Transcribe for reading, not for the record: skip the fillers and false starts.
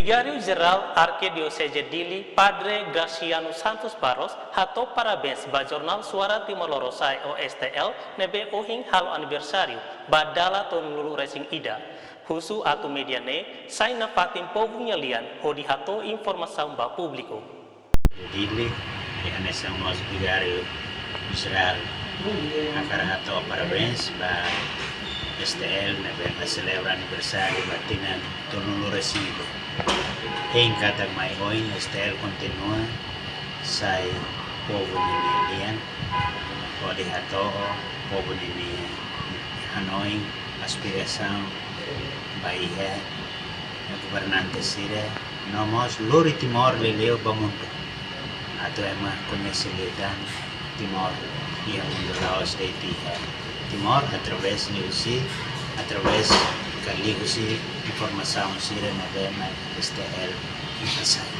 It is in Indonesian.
Vigário-geral Arquidiocese Dili, Padre Graciano Santos Barros, hato parabéns ba Jornal Suara Timor-Leste OSTL nebe ohing halo aniversário badala ton lulu racing ida. Husu atu mediane, sai na patim povunya lian, hodi hato informação ba público. Dili, yang nesang nos Vigário Geral, akara hato parabéns ba STL nebe celebra aniversário batinan ton lulu racing. Em cada mai hoje, STL continua sai povo nilian, pode hato povo nili Hanoi aspiração Bahia, governante sira, nomos lori Timor leleu bamundo, atau emang conhecilitan Timor yang mundo laos de Timor através de através kali usi informação sira na STL.